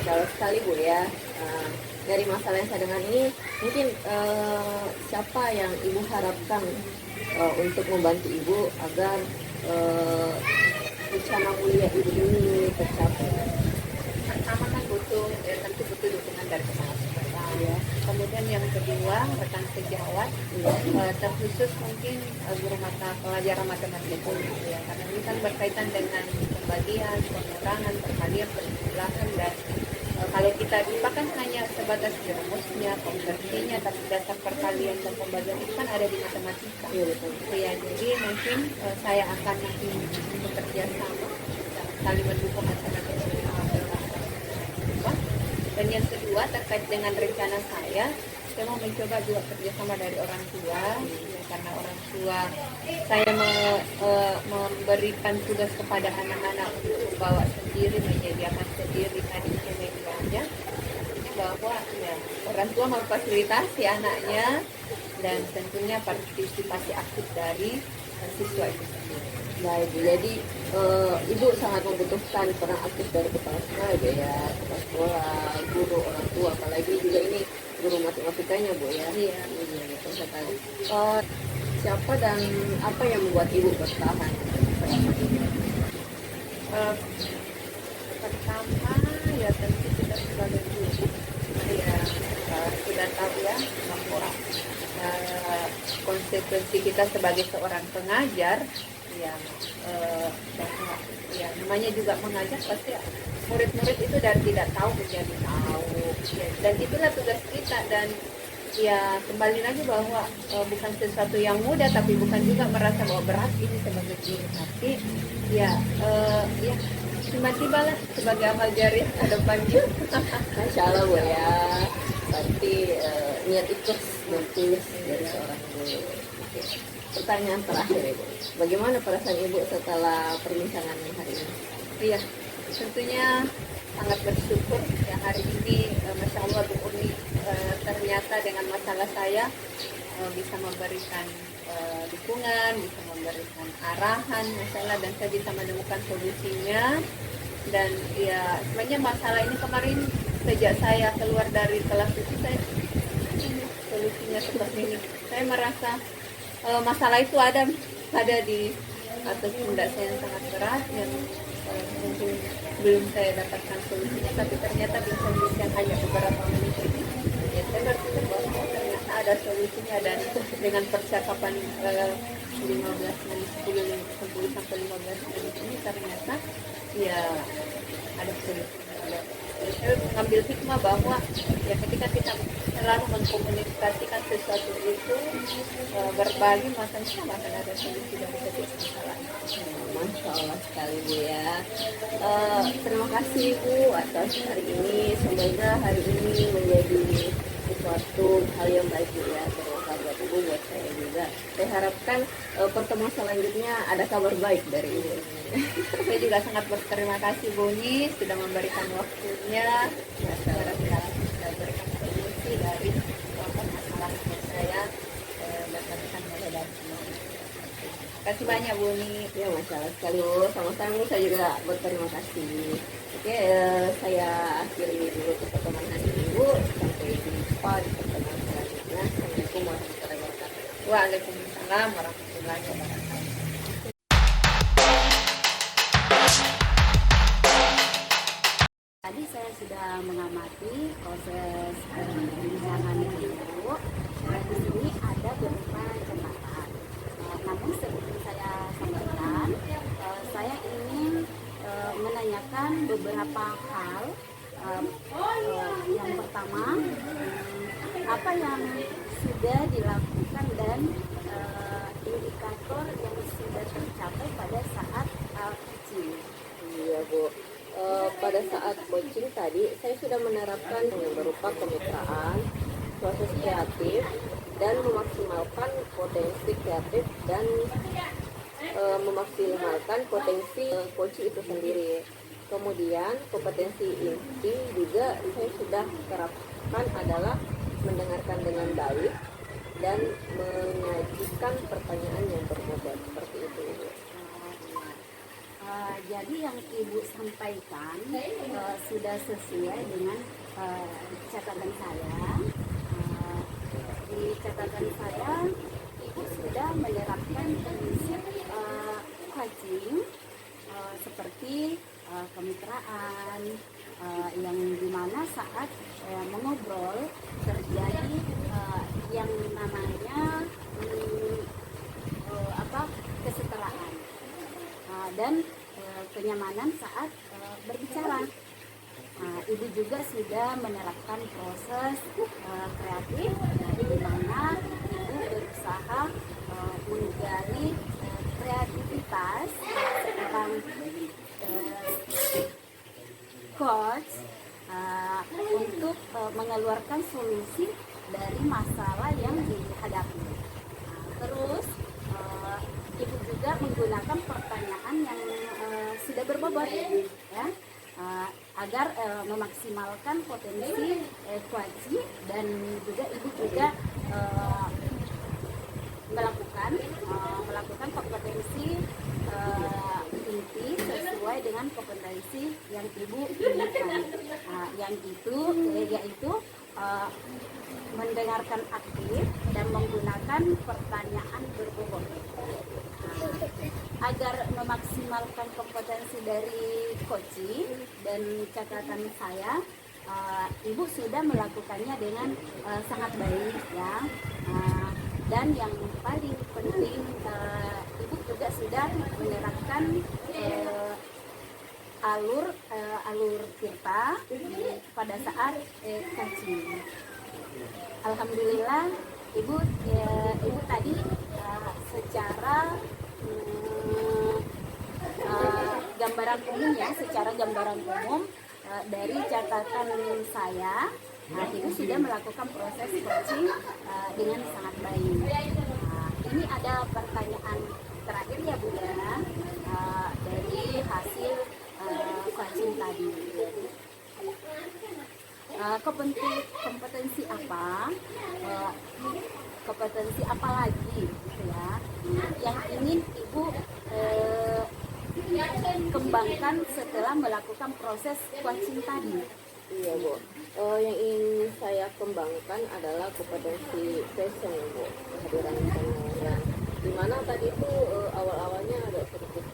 Kalau sekali Bu ya, dari masalah yang saya dengar ini mungkin siapa yang Ibu harapkan untuk membantu Ibu agar rencana mulia Ibu ini tercapai? Pertama kan tentu butuh dukungan dari kepala sekolah ya. Kemudian yang kedua rekan sejawat, terkhusus mungkin guru mata pelajaran matematika ya, karena ini kan berkaitan dengan pembagian, pengurangan, perkalian, penjumlahan dan kalau kita kan hanya sebatas rumusnya, konversinya, tapi dasar perkalian dan pembagian itu kan ada di matematika. Iya betul. Ya, jadi mungkin saya akan bekerja sama, saling mendukung antara kedua. Dan yang kedua terkait dengan rencana saya mau mencoba juga kerjasama dari orang tua, ya, karena orang tua saya memberikan tugas kepada anak-anak untuk membawa sendiri, menyediakan sendiri medianya, bahwa ya, orang tua memfasilitasi anaknya dan tentunya partisipasi aktif dari siswa itu sendiri. Baik, jadi Ibu sangat membutuhkan peran aktif dari kepala sekolah ya, kepala sekolah, guru, orang tua, apalagi juga ini guru matematikanya Bu ya. Iya. Betul sekali. Siapa dan apa yang membuat Ibu bertahan selama ini? Pertama ya tentu kita sebagai guru ya sudah tahu ya bahwa konsekuensi kita sebagai seorang pengajar yang bahwa ya namanya juga mengajar pasti murid-murid itu dari tidak tahu menjadi tahu ya, dan itulah tugas kita dan ya kembali lagi bahwa bukan sesuatu yang mudah tapi bukan juga merasa bahwa berat ini sebagai guru tapi ya tiba-tiba lah sebagai amal jariah ke depannya. Masya Allah Bu ya, berarti niat ikhlas dan tulus dari seorang guru. Oke. Pertanyaan terakhir Ibu, bagaimana perasaan Ibu setelah perbincangan hari ini? Iya, tentunya sangat bersyukur ya hari ini Masya Allah Bu Uni ternyata dengan masalah saya bisa memberikan dukungan, bisa memberikan arahan masalah dan saya bisa menemukan solusinya dan ya sebenarnya masalah ini kemarin sejak saya keluar dari kelas itu saya ini solusinya seperti ini saya merasa masalah itu ada di atas pundak saya yang sangat berat yang mungkin belum saya dapatkan solusinya, tapi ternyata bincang-bincang hanya beberapa menit ini ya saya berpikir bahwa ternyata ada solusinya, dan dengan percakapan 15 menit 10 sampai 15 menit ini ternyata ya ada solusinya. Saya mengambil hikmah bahwa ya ketika kita selalu mengkomunikasikan sesuatu itu berbagi, makanya akan ada solusi dari setiap masalah. Masya Allah sekali Bu ya. Terima kasih Bu atas hari ini. Semoga hari ini menjadi sesuatu hal yang baik Bu ya. Terima buat Ibu, buat saya juga. Saya harapkan pertemuan selanjutnya ada kabar baik dari Ibu. Saya juga sangat berterima kasih Boni sudah memberikan waktunya ya, sudah berikan solusi dari masalah saya dapatkan mulai dari semua. Terima kasih banyak Boni. Ya masalah sekali Bu. Sama-sama Bu, saya juga berterima kasih. Oke, saya akhiri dulu pertemuan hari ini Bu. Sampai jumpa di pertemuan selanjutnya. Assalamualaikum warahmatullahi wabarakatuh. Waalaikumsalam warahmatullahi wabarakatuh. Tadi saya sudah mengamati proses perbincangan Ibu. Di sini ada beberapa catatan. Namun sebelum saya sampaikan, saya ingin menanyakan beberapa hal. Yang pertama, apa yang sudah dilakukan dan indikator yang sudah tercapai pada saat coaching. Iya Bu. Pada saat coaching tadi saya sudah menerapkan yang berupa kemitraan, proses kreatif, dan memaksimalkan potensi kreatif dan memaksimalkan potensi coaching itu sendiri. Kemudian kompetensi inti juga saya sudah terapkan adalah mendengarkan dengan baik dan menyajikan pertanyaan yang berbobot, seperti itu Ibu. Jadi yang Ibu sampaikan sudah sesuai dengan catatan saya. Di catatan saya, Ibu sudah menerapkan prinsip coaching seperti kemitraan, yang dimana saat mengobrol terjadi yang namanya kesetaraan dan kenyamanan saat berbicara. Ibu juga sudah menerapkan proses kreatif di mana Ibu berusaha menggali kreativitas seorang coach untuk mengeluarkan solusi dari masalah yang dihadapi. Terus Ibu juga menggunakan pertanyaan yang sudah berbobot ya, agar memaksimalkan potensi coaching, dan juga Ibu juga melakukan kompetensi inti sesuai dengan kompetensi yang Ibu inginkan, yaitu mendengarkan aktif dan menggunakan pertanyaan berbobot. Agar memaksimalkan kompetensi dari coaching dan catatan saya, Ibu sudah melakukannya dengan sangat baik ya. Dan yang paling penting, Ibu juga sudah menerapkan alur Tirta pada saat coaching. Alhamdulillah Ibu tadi secara gambaran umum ya, secara gambaran umum dari catatan saya, Ibu sudah melakukan proses coaching dengan sangat baik. Ini ada pertanyaan terakhir ya Bu ya, dari hasil coaching tadi. Kompetensi apa lagi ya yang ingin Ibu kembangkan setelah melakukan proses coaching tadi? Iya Bu, yang ingin saya kembangkan adalah kompetensi fashion Bu, kehadiran yang Dimana tadi itu awal-awalnya agak sedikit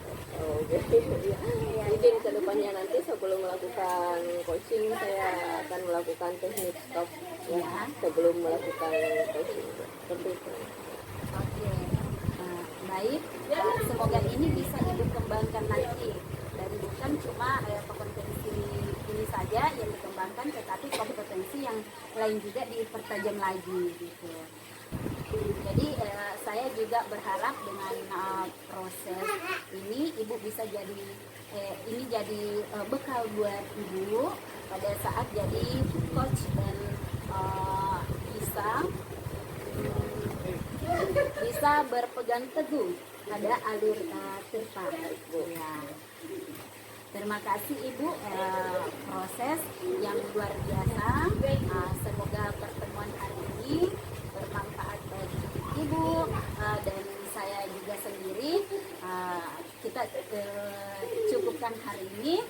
mungkin ke depannya nanti sebelum melakukan coaching saya akan melakukan teknik stop ya, sebelum melakukan coaching seperti itu. Oke, baik. Semoga ini bisa Ibu kembangkan lagi. Dan bukan cuma kompetensi ini saja yang dikembangkan, tetapi kompetensi yang lain juga dipertajam lagi gitu. Jadi saya juga berharap dengan proses ini Ibu bisa jadi ini jadi bekal buat Ibu pada saat jadi coach dan bisa berpegang teguh pada alur terpal. Ya. Terima kasih Ibu, proses yang luar biasa. Semoga pertemuan hari ini bermanfaat bagi Ibu dan saya juga sendiri. Kita cukupkan hari ini.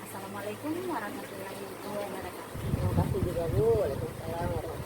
Assalamualaikum warahmatullahi wabarakatuh. Terima kasih juga Bu. Waalaikumsalam warahmatullahi wabarakatuh.